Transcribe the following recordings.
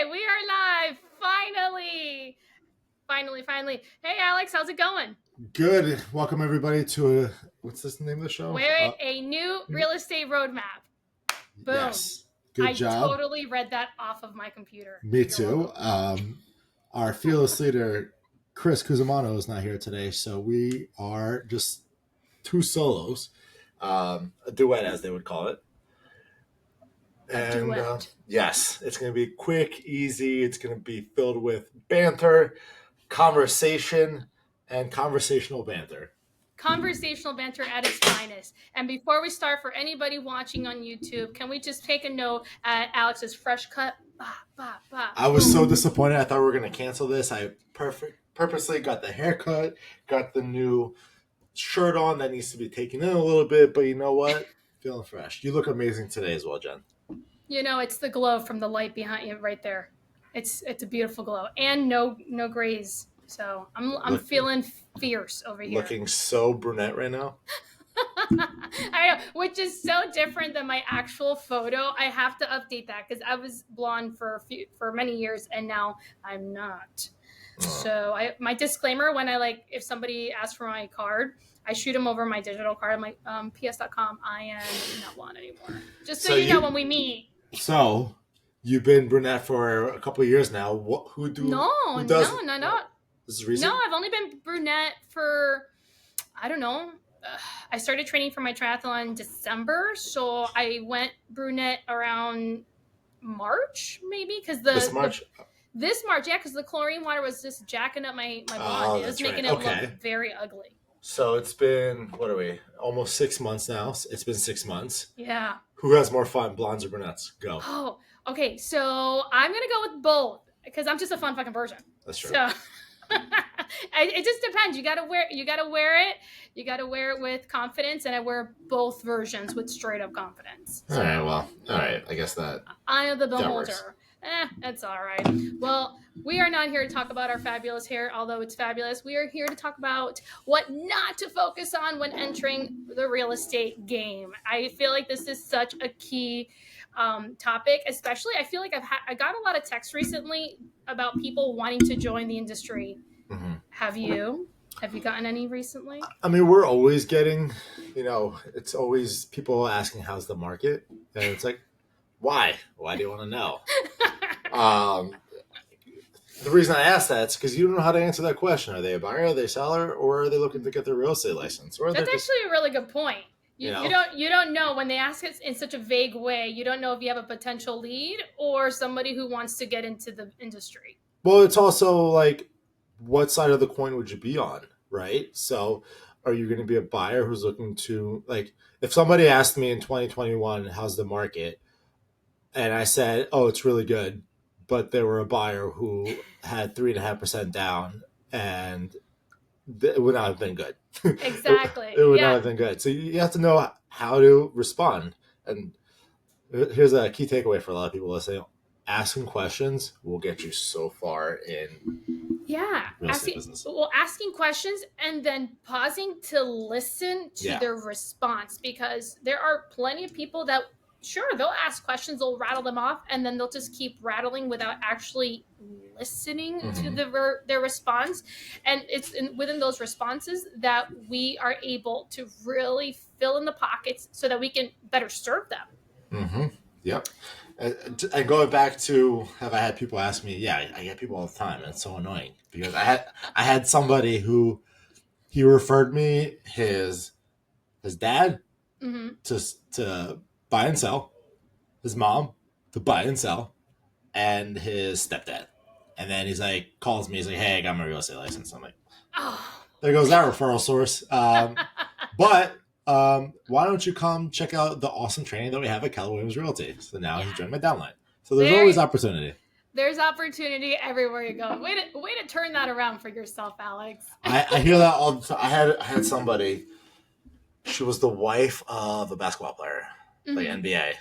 We are live. Finally. Hey, Alex, how's it going? Good. Welcome everybody to what's this name of the show? A new real estate roadmap. Boom. Yes. Good job. Totally read that off of my computer. Me too. Our fearless leader, Chris Cusimano, is not here today, so we are just two solos, a duet as they would call it. And yes, it's going to be quick, easy. It's going to be filled with banter, conversation, and conversational banter. Conversational banter at its finest. And before we start, for anybody watching on YouTube, can we just take a note at Alex's fresh cut? I was so disappointed. I thought we were going to cancel this. I purposely got the haircut, got the new shirt on that needs to be taken in a little bit, but you know what? Feeling fresh. You look amazing today as well, Jen. You know, it's the glow from the light behind you right there. It's a beautiful glow and no grays. So I'm feeling fierce over here. Looking so brunette right now. I know, which is so different than my actual photo. I have to update that because I was blonde for many years and now I'm not. So my disclaimer when if somebody asks for my card, I shoot them over my digital card. I'm like, ps.com, I am not blonde anymore. Just so you know when we meet. So you've been brunette for a couple of years now. Who does? No. This is recent? No, I've only been brunette for, I don't know. I started training for my triathlon in December, so I went brunette around March, maybe, because this March, yeah, because the chlorine water was just jacking up my blonde. It was making it look very ugly. So it's been, what are we, almost 6 months now. It's been 6 months. Yeah. Who has more fun, blondes or brunettes? Go. Oh, okay. So I'm going to go with both because I'm just a fun fucking person. That's true. So it just depends. You got to wear it. You got to wear it with confidence. And I wear both versions with straight up confidence. So, all right. I guess that. Eye of the beholder. That's all right. Well, we are not here to talk about our fabulous hair, although it's fabulous. We are here to talk about what not to focus on when entering the real estate game. I feel like this is such a key topic, especially I feel like I got a lot of texts recently about people wanting to join the industry. Mm-hmm. Have you gotten any recently? I mean, we're always getting, it's always people asking how's the market, and it's like, why do you want to know? The reason I ask that is because you don't know how to answer that question. Are they a buyer, are they a seller, or are they looking to get their real estate license? Or that's actually a really good point. You don't know when they ask it in such a vague way. You don't know if you have a potential lead or somebody who wants to get into the industry. Well, it's also like, what side of the coin would you be on, right? So are you going to be a buyer who's looking to, like, if somebody asked me in 2021, how's the market? And I said, oh, it's really good. But there were a buyer who had 3.5% down, and it would not have been good. Exactly. It would not have been good. So you have to know how to respond. And here's a key takeaway for a lot of people listening. Asking questions will get you so far in real estate business. Well, asking questions and then pausing to listen to their response, because there are plenty of people that, sure, they'll ask questions, they'll rattle them off, and then they'll just keep rattling without actually listening to their response. And it's within those responses that we are able to really fill in the pockets so that we can better serve them. Mm-hmm. Yep. And going back to, have I had people ask me? Yeah, I get people all the time, and it's so annoying because I had somebody who he referred me his dad to buy and sell, his mom to buy and sell, and his stepdad. And then he's like, calls me, he's like, hey, I got my real estate license. I'm like, there goes that referral source. But why don't you come check out the awesome training that we have at Keller Williams Realty? So now he's joined my downline. So there's always opportunity. There's opportunity everywhere you go. Way to turn that around for yourself, Alex. I hear that all the time. I had somebody, she was the wife of a basketball player, like NBA.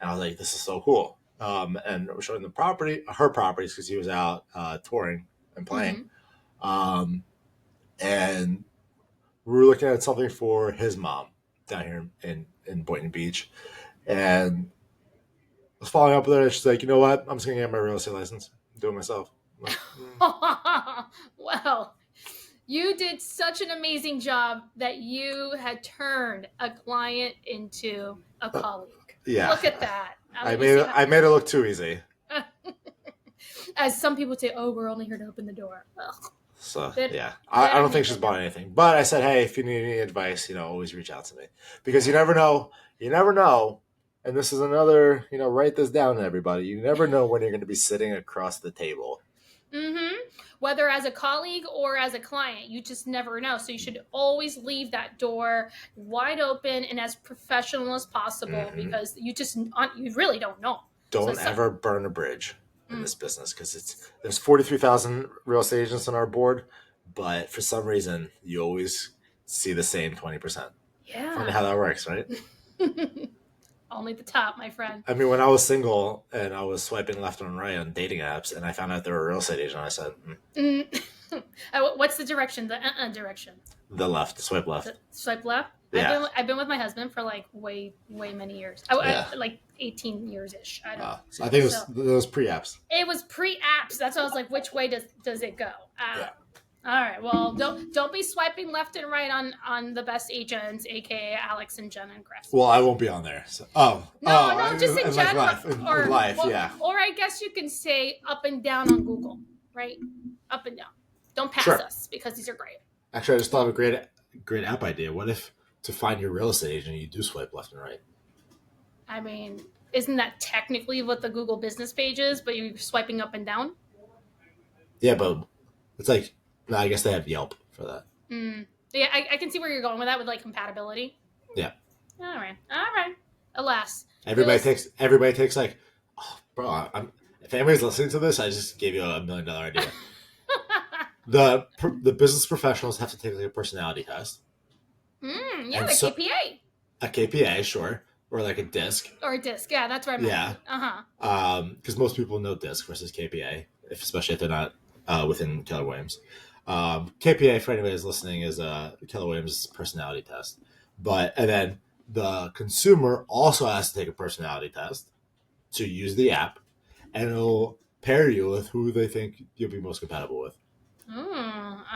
And I was like, this is so cool. And we're showing her properties, because he was out touring and playing. And we were looking at something for his mom down here in Boynton Beach. And was following up with her. She's like, you know what? I'm just gonna get my real estate license. Do it myself. I'm like, Well, you did such an amazing job that you had turned a client into a colleague. yeah. Look at that. I made it look too easy. As some people say, oh, we're only here to open the door. Ugh. So That- yeah, that I don't think makes she's it bought anything. But I said, hey, if you need any advice, always reach out to me, because you never know. You never know. And this is another, write this down, everybody. You never know when you're going to be sitting across the table. Mm-hmm. Whether as a colleague or as a client, you just never know. So you should always leave that door wide open and as professional as possible, because you really don't know. Don't ever burn a bridge in this business, because there's 43,000 real estate agents on our board, but for some reason you always see the same 20%. Yeah. Funny how that works, right? Only the top, my friend. I mean, when I was single and I was swiping left and right on dating apps, and I found out they were a real estate agent, I said, What's the direction? The direction. The left, swipe left. Swipe left. Yeah. I've been with my husband for like way many years. Like 18 years ish. I don't know. So I think it was pre-apps. It was pre-apps. That's why I was like, which way does it go? Yeah. All right. Well, don't be swiping left and right on the best agents, aka Alex and Jen and Chris. Well, I won't be on there. So. No, just in general. Life, yeah. Or I guess you can say up and down on Google, right? Up and down. Don't pass us, because these are great. Actually, I just thought of a great app idea. What if to find your real estate agent, you do swipe left and right? I mean, isn't that technically what the Google business page is, but you're swiping up and down? Yeah, but it's like, no, I guess they have Yelp for that. Yeah, I can see where you're going with that, with like compatibility. Yeah. All right. Alas, everybody takes like, oh, bro. If anybody's listening to this, I just gave you $1 million idea. The business professionals have to take like a personality test. Yeah, like KPA. A KPA, sure, or like a DISC. Or a DISC, yeah, that's what I meant. Yeah. Because most people know DISC versus KPA, especially if they're not within Keller Williams. KPA, for anybody who's listening, is Keller Williams' personality test. And then the consumer also has to take a personality test to use the app, and it'll pair you with who they think you'll be most compatible with.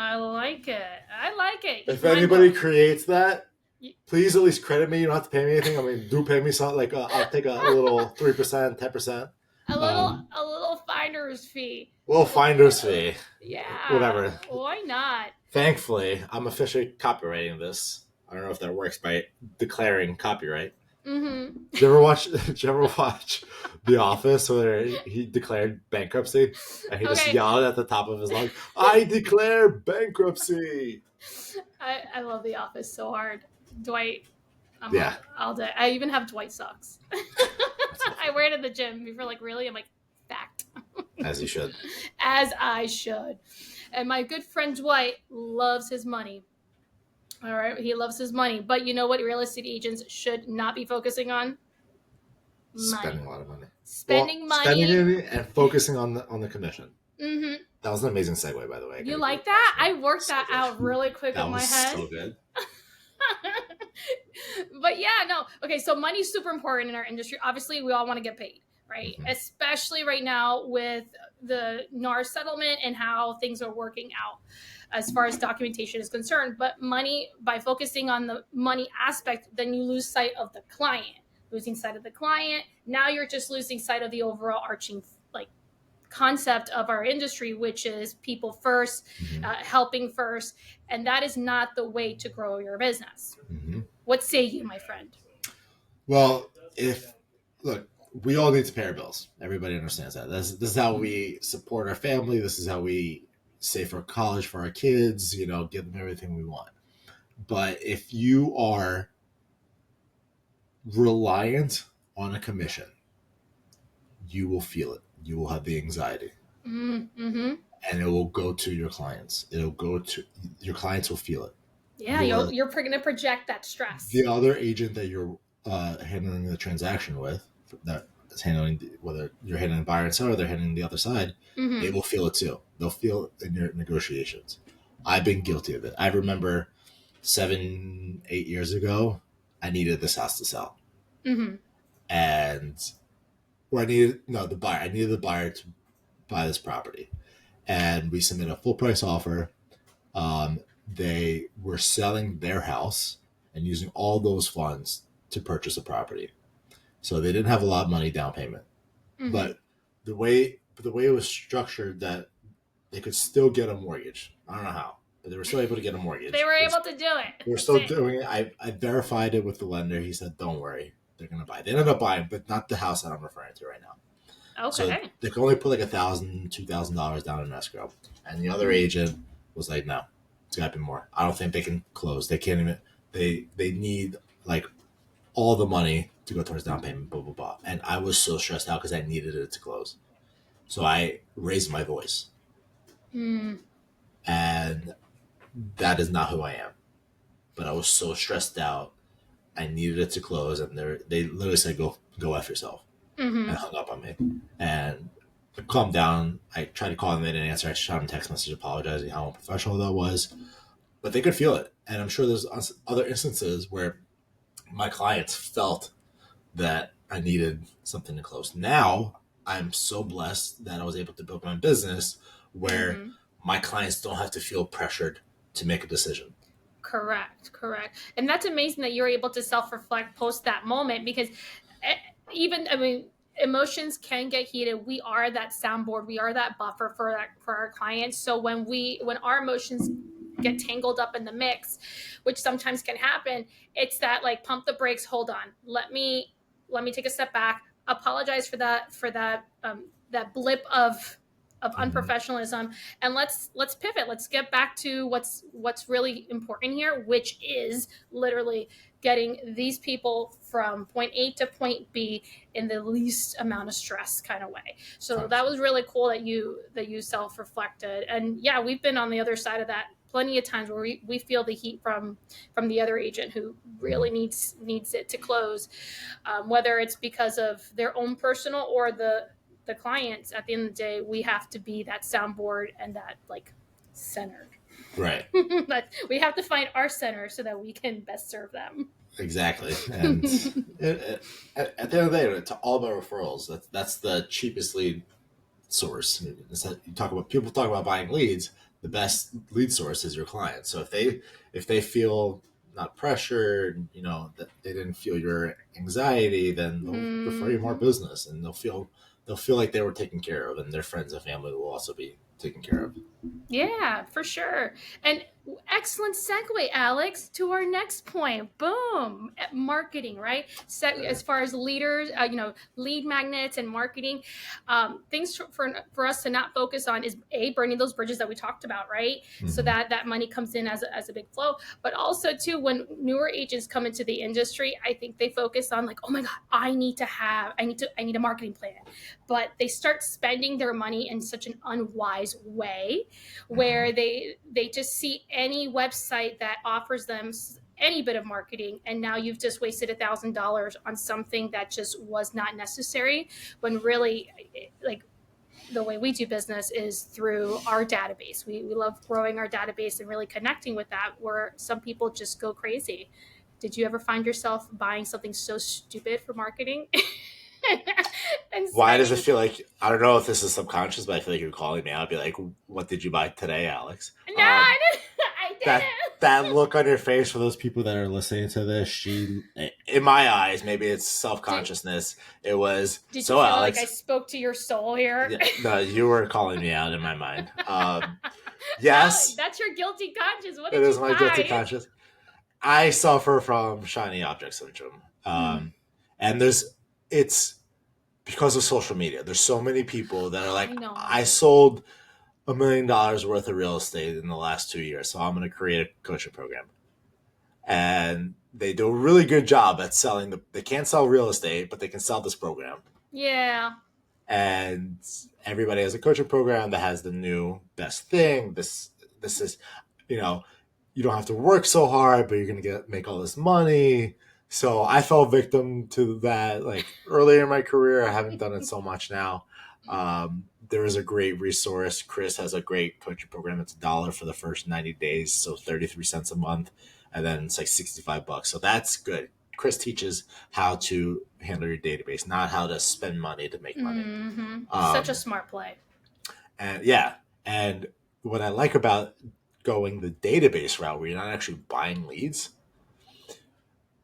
I like it. If anybody creates that, please at least credit me. You don't have to pay me anything. I mean, do pay me something. Like I'll take a little 3%, 10%. A little finder's fee. Little finder's fee. Yeah. Whatever. Why not? Thankfully, I'm officially copywriting this. I don't know if that works by declaring copyright. Did you ever watch The Office where he declared bankruptcy and he just yelled at the top of his lungs, "I declare bankruptcy"? I love The Office so hard. Dwight. All day. I even have Dwight socks. I wear it at the gym. People are like, really? I'm like, fact. As you should. As I should. And my good friend Dwight loves his money. All right, he loves his money. But you know what real estate agents should not be focusing on? Spending a lot of money. Spending money. Spending it and focusing on the commission. That was an amazing segue, by the way. You like that? I worked that out really quick in my head. That was so good. But yeah, no. Okay, so money's super important in our industry. Obviously, we all want to get paid, right? Especially right now with the NAR settlement and how things are working out as far as documentation is concerned. But money, by focusing on the money aspect, then you lose sight of the client. Losing sight of the client, now you're just losing sight of the overall arching concept of our industry, which is people first, helping first, and that is not the way to grow your business. What say you, my friend? Well, we all need to pay our bills. Everybody understands that. This is how we support our family. This is how we save for college for our kids, give them everything we want. But if you are reliant on a commission, you will feel it. You will have the anxiety. And it will go to your clients. Your clients will feel it. Yeah, you're going to project that stress. The other agent that you're handling the transaction with, that is handling, whether you're handling buyer and seller, they're handling the other side, they will feel it too. They'll feel it in your negotiations. I've been guilty of it. I remember 7-8 years ago, I needed this house to sell. And or I needed no the buyer. I needed the buyer to buy this property, and we submitted a full price offer. They were selling their house and using all those funds to purchase a property. So they didn't have a lot of money down payment, Mm-hmm. but the way it was structured that they could still get a mortgage. I don't know how, but they were still able to get a They mortgage. were able to do it. We're That's still it. doing it. I verified it with the lender. He said, "Don't worry, they're gonna buy." They ended up buying, but not the house that I'm referring to right now. So Okay. they could only put like $1,000, $2,000 down in escrow, and the other agent was like, "No, it's got to be more. I don't think they can close. They can't even. They need like all the money to go towards down payment. Blah blah blah." And I was so stressed out because I needed it to close. So I raised my voice, Mm. and that is not who I am. But I was so stressed out. I needed it to close, and they literally said, "Go f yourself," Mm-hmm. and hung up on me. And I calmed down. I tried to call them, they didn't answer. I shot them a text message apologizing how unprofessional that was, but they could feel it. And I'm sure there's other instances where my clients felt that I needed something to close. Now I'm so blessed that I was able to build my business where Mm-hmm. my clients don't have to feel pressured to make a decision. Correct, correct. And that's amazing that you're able to self-reflect post that moment because eh, even I mean emotions can get heated. We are that soundboard, we are that buffer for our clients. So when our emotions get tangled up in the mix, which sometimes can happen, it's that like pump the brakes, hold on. Let me take a step back, apologize for that blip of Mhm. unprofessionalism, and let's pivot, let's get back to what's really important here, which is literally getting these people from point A to point B in the least amount of stress kind of way. So that 100%. was really cool that you self-reflected. And yeah, we've been on the other side of that plenty of times where we feel the heat from the other agent who really Mhm. needs it to close, whether it's because of their own personal or the clients. At the end of the day, we have to be that soundboard and that like centered. Right. But we have to find our center so that we can best serve them. Exactly. And at the end of the day, to all about referrals, that's the cheapest lead source. You talk about people talk about buying leads. The best lead source is your client. So if they feel not pressured, that they didn't feel your anxiety, then they'll refer you more Mm-hmm. business, and they'll feel like they were taken care of, and their friends and family will also be taken care of. Yeah, for sure. And excellent segue, Alex, to our next point. Boom, marketing, right? So, Right. as far as leaders, lead magnets and marketing, things for us to not focus on is burning those bridges that we talked about, right? So Mm-hmm. that money comes in as a big flow. But also too, when newer agents come into the industry, I think they focus on like, oh my god, I need a marketing plan, but they start spending their money in such an unwise way Mm-hmm. where they just see any website that offers them any bit of marketing, and now you've just wasted $1,000 on something that just was not necessary, when really like the way we do business is through our database. We love growing our database and really connecting with that, where some people just go crazy. Did you ever find yourself buying something so stupid for marketing and Why does it spending? feel like, I don't know if this is subconscious, but I feel like you're calling me out? I'd be like, "What did you buy today, Alex?" No, I didn't. I That didn't. that look on your face for those people that are listening to this, in my eyes, maybe it's self Did, consciousness. It was, did you so feel like I Alex. spoke to your soul here? Yeah, no, you were calling me out in my mind. Now Yes, that's your guilty conscience. What it did is you my guilty buy? conscience. I suffer from shiny object syndrome, Mm, and it's because of social media. There's so many people that are like, I I know. sold $1 million worth of real estate in the last 2 years, so I'm going to create a coaching program. And they do a really good job at selling they can't sell real estate, but they can sell this program. Yeah. And everybody has a coaching program that has the new best thing. This is, you know, you don't have to work so hard, but you're gonna make all this money. So I fell victim to that like earlier in my career. I haven't done it so much now. There is a great resource. Chris has a great coaching program. It's $1 for the first 90 days, so 33 cents a month, and then it's like $65. So that's good. Chris teaches how to handle your database, not how to spend money to make money. Such a smart play. And yeah, and what I like about going the database route, where you're not actually buying leads,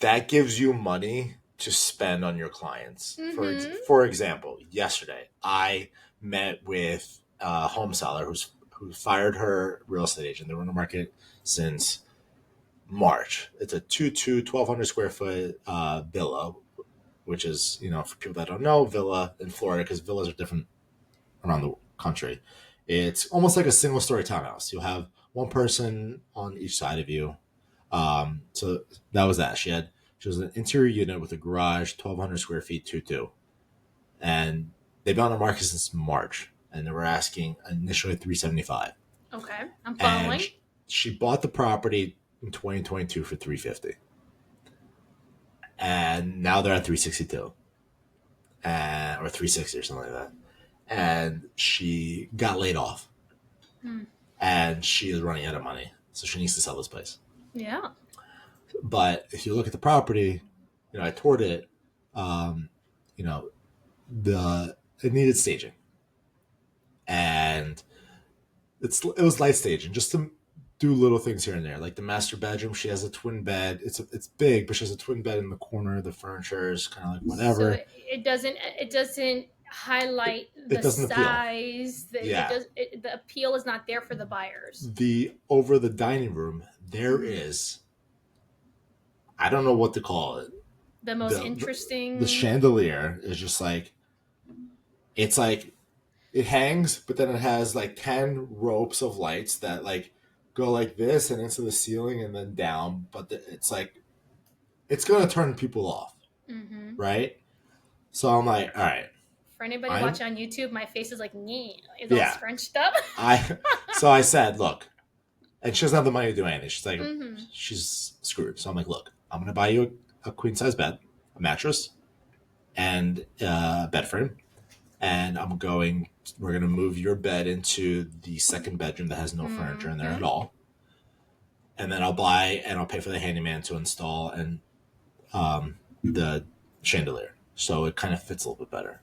that gives you money to spend on your clients. For example, yesterday I met with a home seller who fired her real estate agent. They were in the market since March. It's a 1,200 square foot villa, which is, for people that don't know, villa in Florida, because villas are different around the country. It's almost like a single story townhouse. You'll have one person on each side of you. So that was that. She was an interior unit with a garage, 1,200 square feet, 2-2. And they've been on the market since March, and they were asking initially $375. Okay, I'm following. And she bought the property in 2022 for $350, and now they're at $362, or $360 or something like that. And she got laid off, and she is running out of money, so she needs to sell this place. Yeah. But if you look at the property, I toured it. It needed staging, and it was light staging just to do little things here and there, like the master bedroom. She has a twin bed. It's big, but she has a twin bed in the corner. The furniture is kind of like whatever. So it doesn't highlight the size. The appeal is not there for the buyers. Over the dining room, there is, I don't know what to call it. The most interesting. The chandelier is just like, it's like, it hangs, but then it has like 10 ropes of lights that like go like this and into the ceiling and then down. But it's like, it's going to turn people off. Right? So I'm like, all right. For anybody watching on YouTube, my face is like, it's all scrunched up. So I said, look, and she doesn't have the money to do anything. She's like, she's screwed. So I'm like, look, I'm going to buy you a queen size bed, a mattress, and a bed frame. And we're going to move your bed into the second bedroom that has no furniture in there at all. And then I'll pay for the handyman to install and the chandelier. So it kind of fits a little bit better.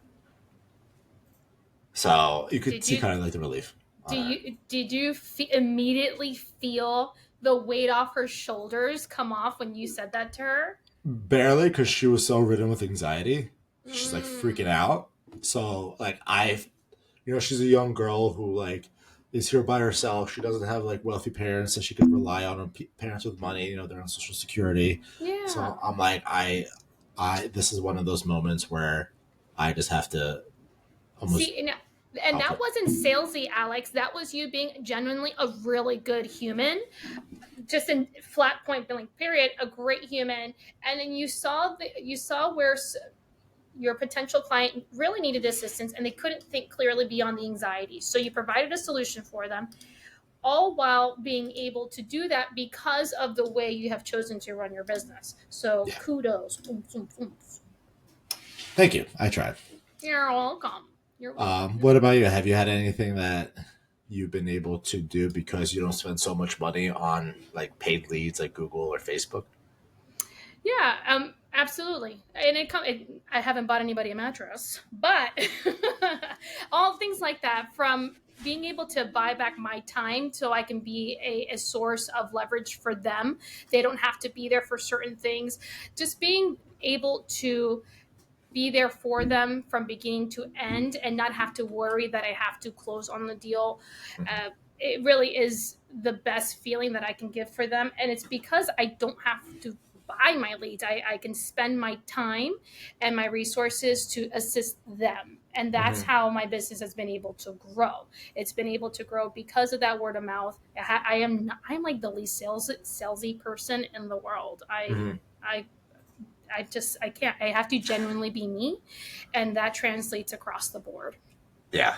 So you could see kind of like the relief. Did you immediately feel the weight off her shoulders come off when you said that to her? Barely, because she was so ridden with anxiety. She's like freaking out. So like she's a young girl who like is here by herself. She doesn't have like wealthy parents that she could rely on, or parents with money. They're on Social Security. Yeah. So I'm like, this is one of those moments where I just have to almost. See, and that wasn't salesy, Alex. That was you being genuinely a really good human. Just in flat point blank period, a great human. And then you saw where your potential client really needed assistance and they couldn't think clearly beyond the anxiety. So you provided a solution for them, all while being able to do that because of the way you have chosen to run your business. So kudos. Thank you. I tried. You're welcome. What about you? Have you had anything that you've been able to do because you don't spend so much money on like paid leads like Google or Facebook? Yeah, absolutely. And I haven't bought anybody a mattress, but all things like that, from being able to buy back my time so I can be a source of leverage for them. They don't have to be there for certain things. Just being able to be there for them from beginning to end and not have to worry that I have to close on the deal. It really is the best feeling that I can give for them. And it's because I don't have to buy my leads. I can spend my time and my resources to assist them. And that's how my business has been able to grow. It's been able to grow because of that word of mouth. I'm like the least salesy person in the world. I can't. I have to genuinely be me, and that translates across the board. Yeah,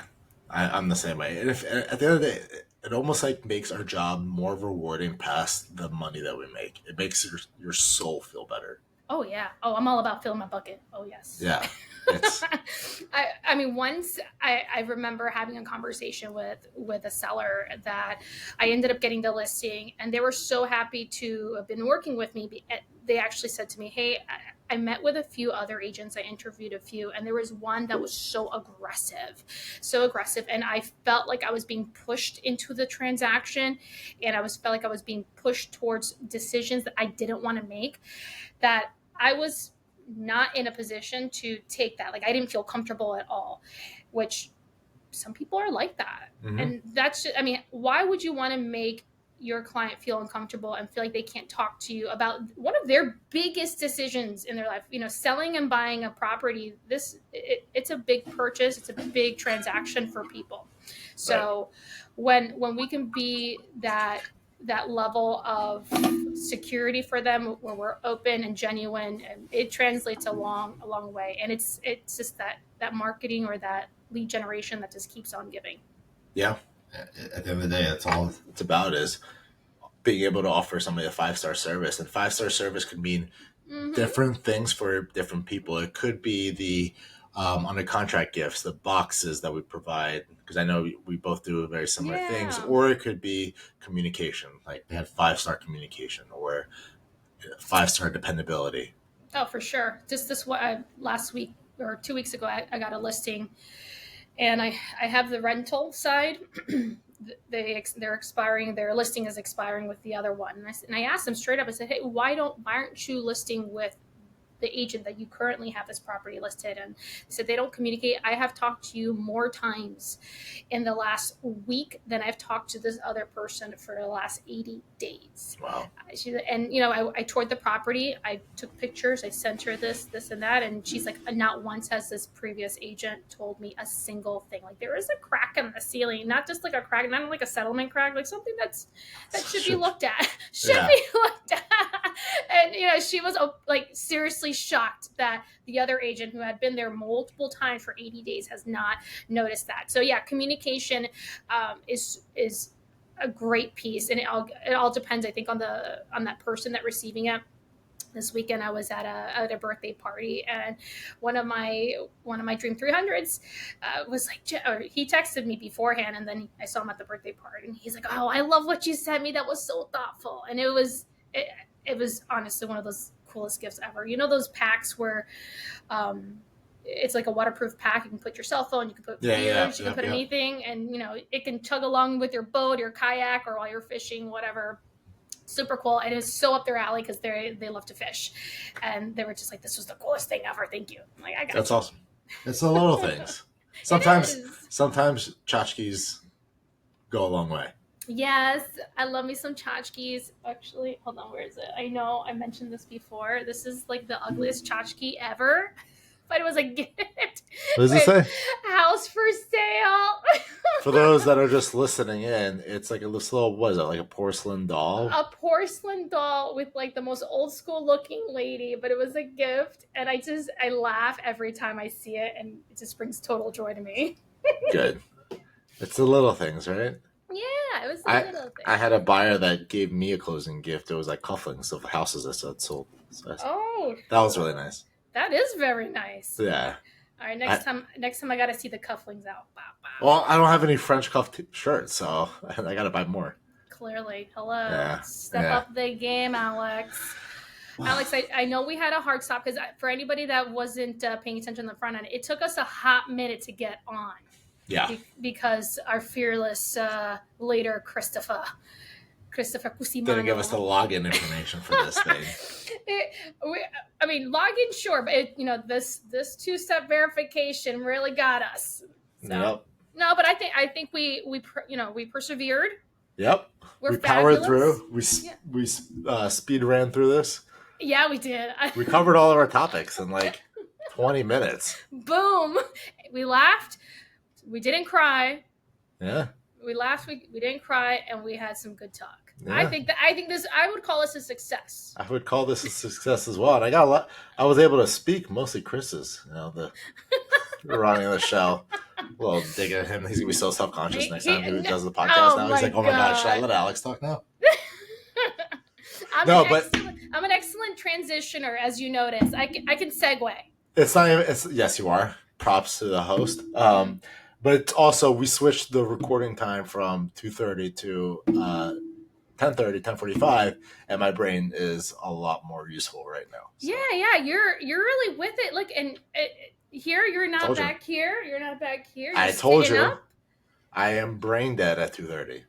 I'm the same way. And if at the end of the day, it almost like makes our job more rewarding past the money that we make. It makes your soul feel better. Oh yeah. Oh, I'm all about filling my bucket. Oh yes. Yeah. It's I mean, once I remember having a conversation with a seller that I ended up getting the listing, and they were so happy to have been working with me. They actually said to me, "Hey, I met with a few other agents. I interviewed a few, and there was one that was so aggressive, and I felt like I was being pushed into the transaction, and felt like I was being pushed towards decisions that I didn't want to make. That I was not in a position to take that. Like I didn't feel comfortable at all, which some people are like that. Mhm. And that's just, I mean, why would you want to make your client feel uncomfortable and feel like they can't talk to you about one of their biggest decisions in their life? Selling and buying a property, it's a big purchase, it's a big transaction for people. So when we can be that level of security for them, where we're open and genuine, and it translates a long way. And it's just that marketing or that lead generation that just keeps on giving. Yeah. At the end of the day, that's all it's about, is being able to offer somebody a 5-star service. And 5-star service could mean different things for different people. It could be the under contract gifts, the boxes that we provide, because I know we both do very similar things. Yeah. Or it could be communication, like they have 5-star communication or 5-star dependability. Oh, for sure. Just last week or 2 weeks ago, I got a listing, and I have the rental side. They're expiring. Their listing is expiring with the other one, and I asked them straight up. I said, "Hey, why aren't you listing with the agent that you currently have this property listed?" And they said they don't communicate. I have talked to you more times in the last week than I've talked to this other person for the last 80 days. Wow. And I toured the property. I took pictures. I sent her this and that, and she's like, not once has this previous agent told me a single thing. Like, there is a crack in the ceiling, not just like a crack, not like a settlement crack, like something that should be looked at. Be looked at. And she was like seriously shocked that the other agent, who had been there multiple times for 80 days, has not noticed that. So yeah, communication is a great piece, and it all depends, I think, on that person that receiving it. This weekend I was at a birthday party, and one of my Dream 300s was like, or he texted me beforehand, and then I saw him at the birthday party, and he's like, "Oh, I love what you sent me. That was so thoughtful." And it was honestly one of those coolest gifts ever. Those packs where it's like a waterproof pack. You can put your cell phone, you can put beers, you can put anything, and it can chug along with your boat, your kayak, or while you're fishing, whatever. Super cool. And it's so up their alley because they love to fish, and they were just like, "This was the coolest thing ever. Thank you." I'm like, I got That's you. awesome. It's the little things. Sometimes tchotchkes go a long way. Yes, I love me some tchotchkes. Actually, hold on, where is it? I know I mentioned this before. This is like the ugliest tchotchke ever, but it was a gift. What does it say? House for sale. For those that are just listening in, it's like this little, what is it, like a porcelain doll? A porcelain doll with like the most old school looking lady, but it was a gift, and I laugh every time I see it, and it just brings total joy to me. Good. It's the little things, right? Yeah, it was a little thing. I had a buyer that gave me a closing gift. It was like cufflinks of houses I said sold. So that was really nice. That is very nice. Yeah. All right, next time I got to see the cufflinks out. Bow, bow. Well, I don't have any French cuff shirts, so I got to buy more. Clearly. Hello. Yeah. Step up the game, Alex. Alex, I know we had a hard stop, because for anybody that wasn't paying attention on the front end, it took us a hot minute to get on. Yeah. Because our fearless leader, Christopher Cusimano, Didn't give us the login information for this thing. Login, sure, but this two-step verification really got us. So, yep. No, but I think we persevered. Yep. We powered through. We speed ran through this. Yeah, we did. We covered all of our topics in like 20 minutes. Boom. We laughed. We didn't cry. Yeah. We laughed. We didn't cry, and we had some good talk. Yeah. I think I would call this a success. I would call this a success as well. And I got a lot. I was able to speak mostly Chris's. The running the show. A little dig at him. He's gonna be so self-conscious next time he does the podcast. Now he's like, "Oh my God, should I let Alex talk now?" I'm an excellent transitioner, as you notice. I can segue. It's not even. Yes, you are. Props to the host. But it's also we switched the recording time from 2:30 to 10:30, 10:45, and my brain is a lot more useful right now. So. Yeah, you're really with it. Look, and here you're not back here. You're not back here. You're I told you. up. I am brain dead at 2:30.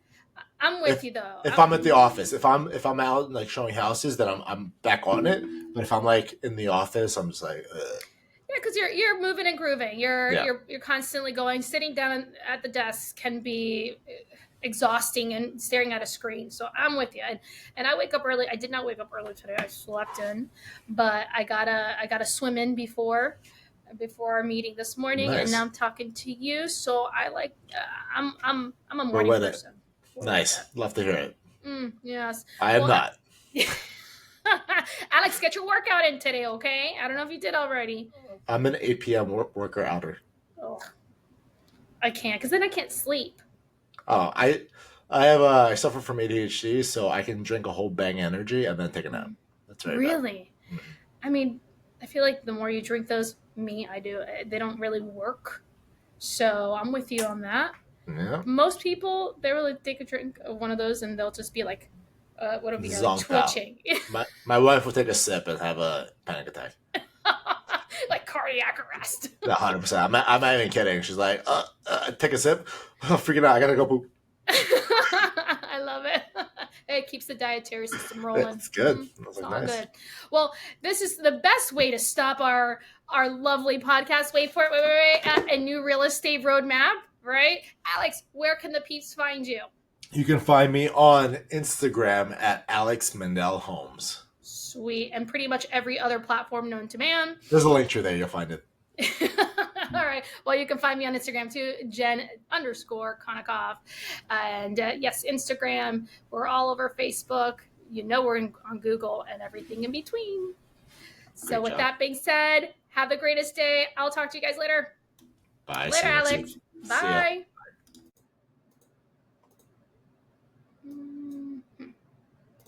I'm with you though. If I'm at the office, if I'm out like showing houses, then I'm back on it. But if I'm like in the office, I'm just like. Ugh. Yeah, because you're moving and grooving. You're constantly going. Sitting down at the desk can be exhausting and staring at a screen. So I'm with you. And I wake up early. I did not wake up early today. I slept in, but I gotta swim in before our meeting this morning. Nice. And now I'm talking to you. So I like I'm a morning person. Nice. Love to hear it. Yes. I am not. Alex, get your workout in today, okay? I don't know if you did already. I'm an 8 p.m. worker outer. Oh, I can't, because then I can't sleep. Oh, I suffer from ADHD, so I can drink a whole Bang Energy and then take a nap. That's very really bad. I mean, I feel like the more you drink those, I do. They don't really work. So I'm with you on that. Yeah. Most people, they could drink one of those and they'll just be like, what would be twitching? My wife will take a sip and have a panic attack. Like cardiac arrest. 100%. I'm not even kidding. She's like, take a sip. Oh, freaking out. I gotta go poop. I love it. It keeps the dietary system rolling. It's good. It's all nice. Good. Well, this is the best way to stop our lovely podcast. Wait for it. Wait. A new real estate roadmap, right? Alex, where can the peeps find you? You can find me on Instagram at Alex Mendel Homes. Sweet. And pretty much every other platform known to man. There's a link through there. You'll find it. All right. Well, you can find me on Instagram too, Jen_Konikoff. And yes, Instagram. We're all over Facebook. We're on Google and everything in between. So with that being said, have the greatest day. I'll talk to you guys later. Bye. Later, Alex. Bye.